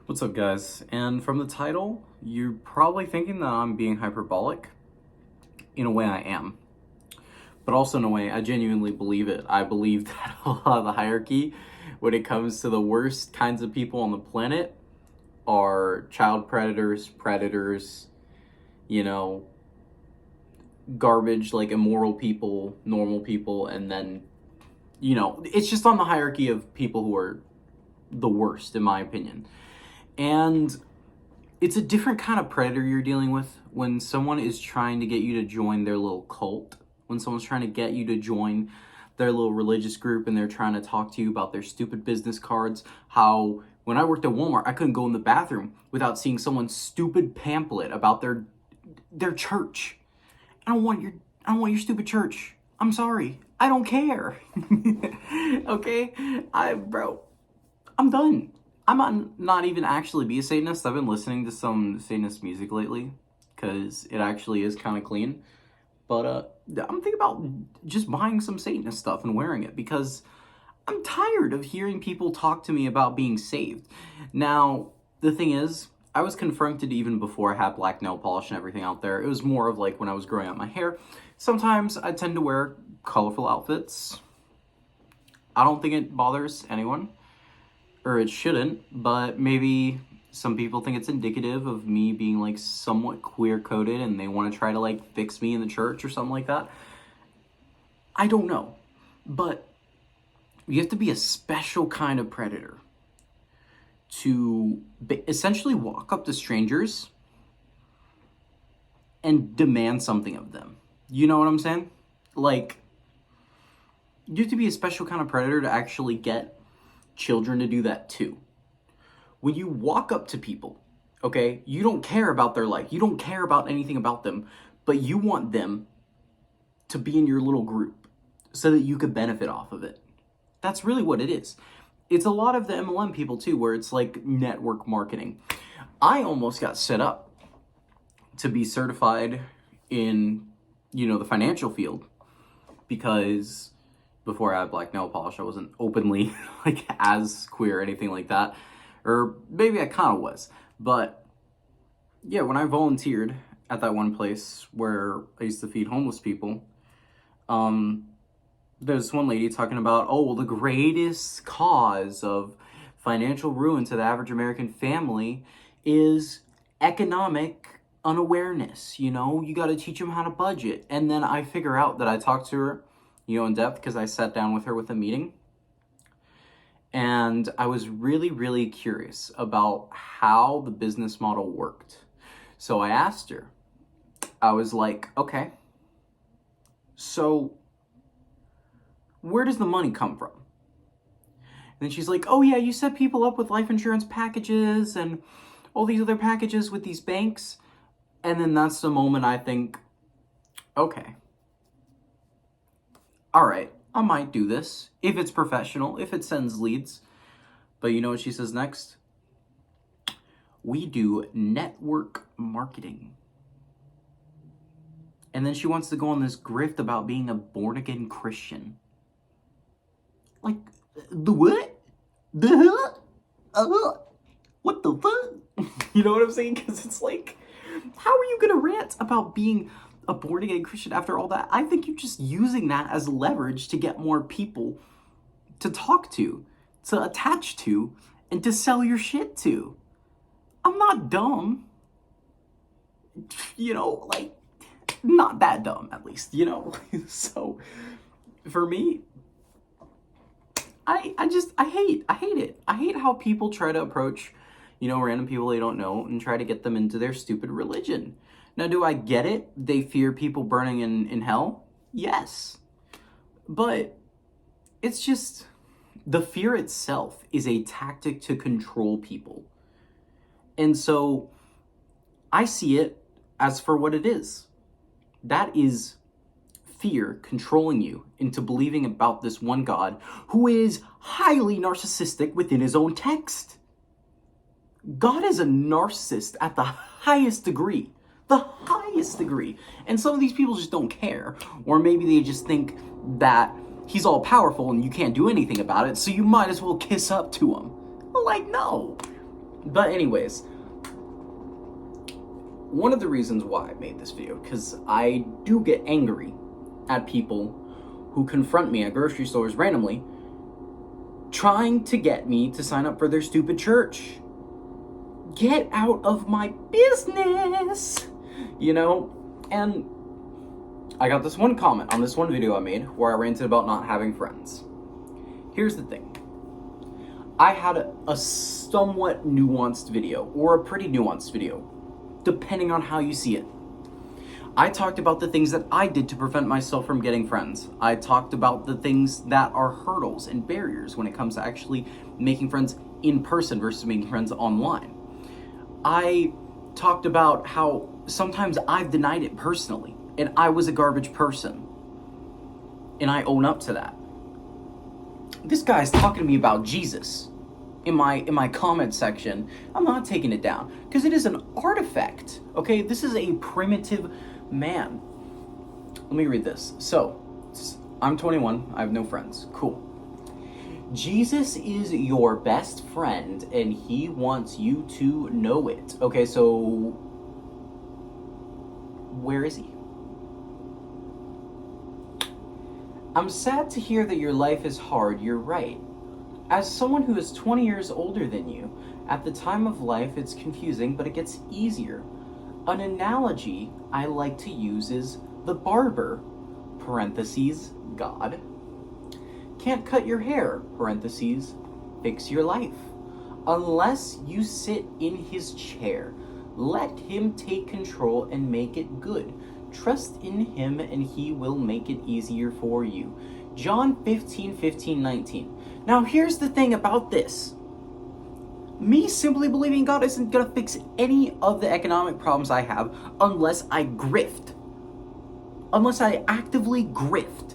What's up, guys? And from the title, you're probably thinking that I'm being hyperbolic. In a way, I am. But also, in a way, I genuinely believe it. I believe that a lot of the hierarchy, when it comes to the worst kinds of people on the planet, are child predators, you know, garbage, like immoral people, normal people, and then, it's just on the hierarchy of people who are the worst, in my opinion. And it's a different kind of predator you're dealing with when someone is trying to get you to join their little cult, when someone's trying to get you to join their little religious group and they're trying to talk to you about their stupid business cards. How when I worked at Walmart, I couldn't go in the bathroom without seeing someone's stupid pamphlet about their church. I don't want your stupid church. I'm sorry. I don't care. Okay? I'm done. Not even actually be a Satanist. I've been listening to some Satanist music lately because it actually is kind of clean. But I'm thinking about just buying some Satanist stuff and wearing it because I'm tired of hearing people talk to me about being saved. Now, the thing is, I was confronted even before I had black nail polish and everything out there. It was more of like when I was growing out my hair. Sometimes I tend to wear colorful outfits. I don't think it bothers anyone. Or it shouldn't, but maybe some people think it's indicative of me being like somewhat queer coded and they want to try to like fix me in the church or something like that. I don't know. But you have to be a special kind of predator to essentially walk up to strangers and demand something of them. You know what I'm saying? Like, you have to be a special kind of predator to actually get children to do that too. When you walk up to people, okay, you don't care about their life, you don't care about anything about them, but you want them to be in your little group so that you could benefit off of it. That's really what it is. It's a lot of the MLM people too, where it's like network marketing. I almost got set up to be certified in, the financial field because before I had black nail polish, I wasn't openly like as queer or anything like that. Or maybe I kind of was. But yeah, when I volunteered at that one place where I used to feed homeless people, there's one lady talking about, oh, well, the greatest cause of financial ruin to the average American family is economic unawareness. You got to teach them how to budget. And then I figure out that I talked to her in depth because I sat down with her with a meeting. And I was really, really curious about how the business model worked. So I asked her, I was like, okay, so where does the money come from? And then she's like, oh yeah, you set people up with life insurance packages and all these other packages with these banks. And then that's the moment I think, okay, all right, I might do this if it's professional, if it sends leads. But you know what she says next? We do network marketing. And then she wants to go on this grift about being a born-again Christian. Like, the what? What the fuck? You know what I'm saying? Because it's like, how are you going to rant about being a born-again Christian after all that? I think you're just using that as leverage to get more people to talk to attach to, and to sell your shit to. I'm not dumb. Like, not that dumb, at least, So, for me, I hate it. I hate how people try to approach, random people they don't know and try to get them into their stupid religion. Now, do I get it? They fear people burning in hell? Yes. But it's just, the fear itself is a tactic to control people. And so I see it as for what it is. That is fear controlling you into believing about this one God who is highly narcissistic within his own text. God is a narcissist at the highest degree. The highest degree. And some of these people just don't care. Or maybe they just think that he's all powerful and you can't do anything about it, so you might as well kiss up to him. Like, no. But anyways, one of the reasons why I made this video, because I do get angry at people who confront me at grocery stores randomly, trying to get me to sign up for their stupid church. Get out of my business, you know? And I got this one comment on this one video I made where I ranted about not having friends. Here's the thing. I had a somewhat nuanced video, or a pretty nuanced video, depending on how you see it. I talked about the things that I did to prevent myself from getting friends. I talked about the things that are hurdles and barriers when it comes to actually making friends in person versus making friends online. I talked about how sometimes I've denied it personally, and I was a garbage person. And I own up to that. This guy's talking to me about Jesus in my comment section. I'm not taking it down, because it is an artifact, okay? This is a primitive man. Let me read this. So, I'm 21, I have no friends. Cool. Jesus is your best friend, and he wants you to know it. Okay, so where is he? I'm sad to hear that your life is hard. You're right. As someone who is 20 years older than you, at the time of life it's confusing, but it gets easier. An analogy I like to use is the barber, parentheses, God, can't cut your hair, parentheses, fix your life, unless you sit in his chair. Let him take control and make it good. Trust in him and he will make it easier for you. John 15:19. Now here's the thing about this. Me simply believing God isn't gonna fix any of the economic problems I have unless I grift. Unless I actively grift.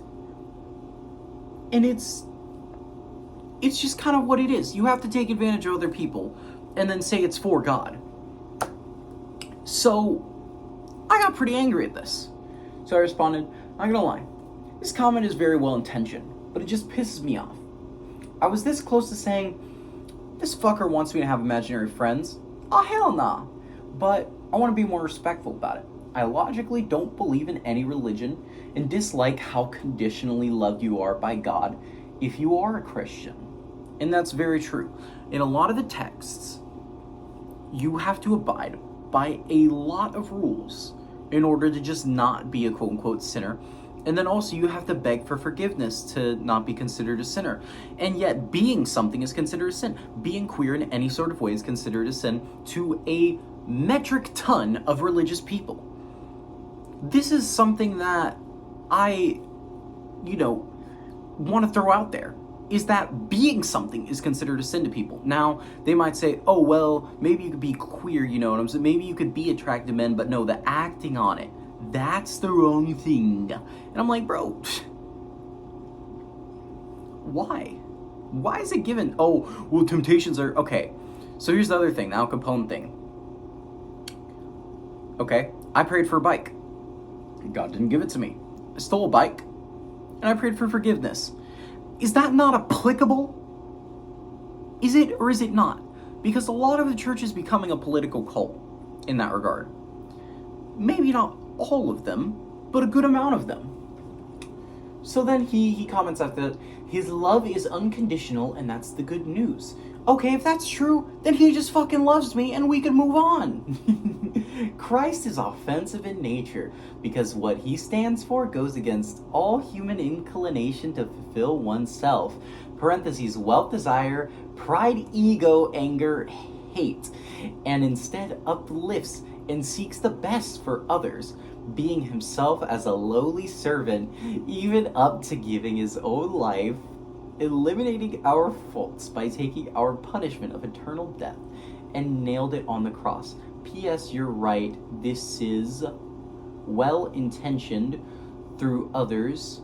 And it's just kind of what it is. You have to take advantage of other people and then say it's for God. So I got pretty angry at this. So I responded, not gonna lie, this comment is very well intentioned, but it just pisses me off. I was this close to saying, this fucker wants me to have imaginary friends. Oh, hell nah. But I want to be more respectful about it. I logically don't believe in any religion and dislike how conditionally loved you are by God if you are a Christian. And that's very true. In a lot of the texts, you have to abide by a lot of rules in order to just not be a quote-unquote sinner. And then also you have to beg for forgiveness to not be considered a sinner. And yet being something is considered a sin. Being queer in any sort of way is considered a sin to a metric ton of religious people. This is something that I, want to throw out there, is that being something is considered a sin to people. Now, they might say, oh, well, maybe you could be queer, you know what I'm saying? Maybe you could be attracted to men, but no, the acting on it, that's the wrong thing. And I'm like, bro, why? Why is it given? Oh, well, temptations are, okay. So here's the other thing, the Al Capone thing. Okay, I prayed for a bike. God didn't give it to me. I stole a bike, and I prayed for forgiveness. Is that not applicable? Is it or is it not? Because a lot of the church is becoming a political cult in that regard. Maybe not all of them, but a good amount of them. So then he comments after that, his love is unconditional and that's the good news. Okay, if that's true, then he just fucking loves me and we can move on. Christ is offensive in nature because what he stands for goes against all human inclination to fulfill oneself. Parentheses, wealth, desire, pride, ego, anger, hate, and instead uplifts and seeks the best for others, being himself as a lowly servant, even up to giving his own life, eliminating our faults by taking our punishment of eternal death and nailed it on the cross. P.S. You're right, this is well-intentioned through others.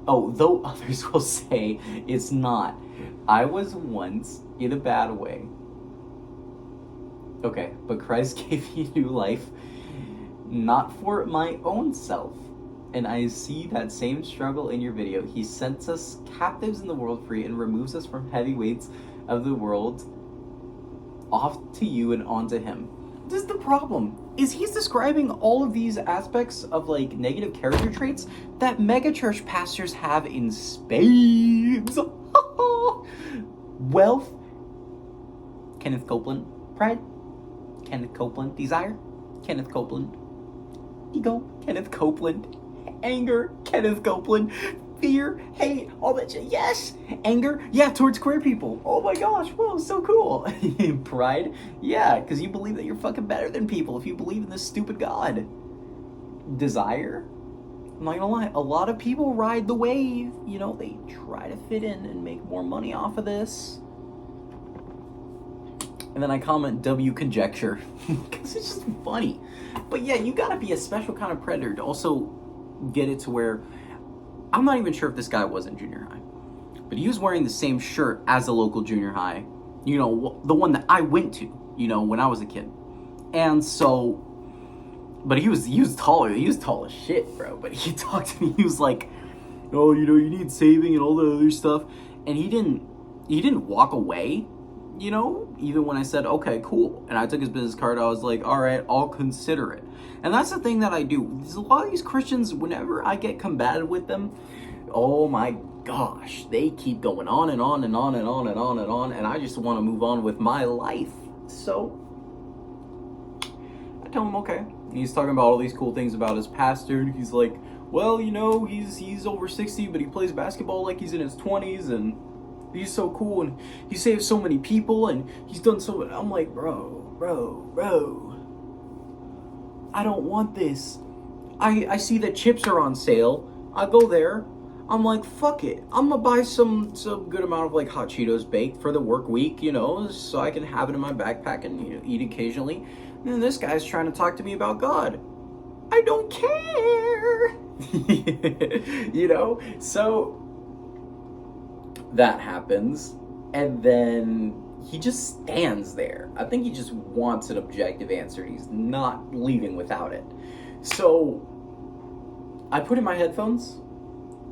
Oh, though others will say it's not. I was once in a bad way. Okay, but Christ gave me new life, not for my own self. And I see that same struggle in your video. He sets us captives in the world free and removes us from heavy weights of the world off to you and onto him. This is the problem, is he's describing all of these aspects of like negative character traits that megachurch pastors have in spades. Wealth, Kenneth Copeland. Pride, Kenneth Copeland. Desire, Kenneth Copeland. Ego, Kenneth Copeland. Anger, Kenneth Copeland. Fear, hate, all that shit. Yes! Anger, yeah, towards queer people. Oh my gosh, whoa, so cool. Pride, yeah, because you believe that you're fucking better than people if you believe in this stupid God. Desire, I'm not gonna lie, a lot of people ride the wave. You know, they try to fit in and make more money off of this. And then I comment W conjecture, because it's just funny. But yeah, you gotta be a special kind of predator to also get it to where, I'm not even sure if this guy was in junior high, but he was wearing the same shirt as a local junior high, you know, the one that I went to, you know, when I was a kid. And so, but he was taller, he was tall as shit, bro. But he talked to me, he was like, oh, you know, you need saving and all the other stuff. And he didn't walk away, you know, even when I said, okay, cool. And I took his business card, I was like, all right, I'll consider it. And that's the thing that I do. There's a lot of these Christians, whenever I get combative with them, oh my gosh, they keep going on and on and on and on and on and on, and I just want to move on with my life. So I tell him, okay. And he's talking about all these cool things about his pastor, and he's like, well, you know, he's over 60, but he plays basketball like he's in his 20s, and he's so cool, and he saved so many people, and he's done so much. I'm like, bro, I don't want this. I see that chips are on sale. I go there. I'm like, fuck it. I'm gonna buy some good amount of like hot Cheetos baked for the work week, you know, so I can have it in my backpack and, you know, eat occasionally. And then this guy's trying to talk to me about God. I don't care. You know? So that happens, and then he just stands there. I think he just wants an objective answer. He's not leaving without it. So I put in my headphones,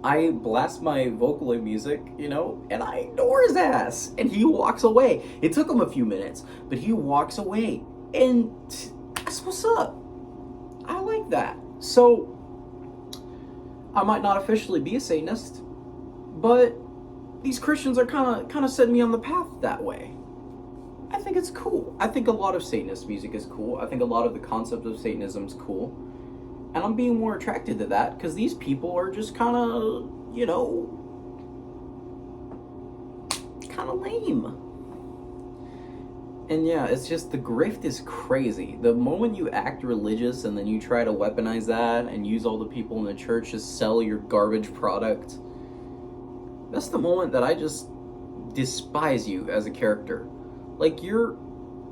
I blast my Vocaloid music, you know, and I ignore his ass, and he walks away. It took him a few minutes, but he walks away, and that's what's up. I like that. So I might not officially be a Satanist, but these Christians are kind of setting me on the path that way. I think it's cool. I think a lot of Satanist music is cool. I think a lot of the concept of Satanism is cool. And I'm being more attracted to that because these people are just kind of, you know, kind of lame. And yeah, it's just, the grift is crazy. The moment you act religious and then you try to weaponize that and use all the people in the church to sell your garbage product, that's the moment that I just despise you as a character. Like, you're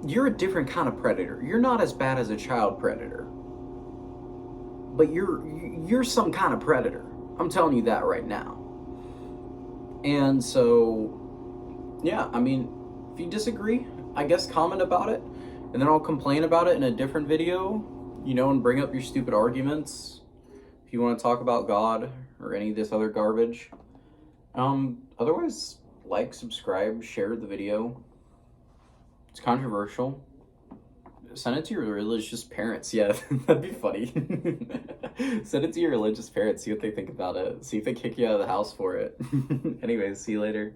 a different kind of predator. You're not as bad as a child predator, but you're some kind of predator. I'm telling you that right now. And so, yeah, I mean, if you disagree, I guess comment about it, and then I'll complain about it in a different video, you know, and bring up your stupid arguments if you want to talk about God or any of this other garbage. Otherwise, like, subscribe, share the video. It's controversial. Send it to your religious parents. Yeah, that'd be funny. Send it to your religious parents, see what they think about it. See if they kick you out of the house for it. Anyways, see you later.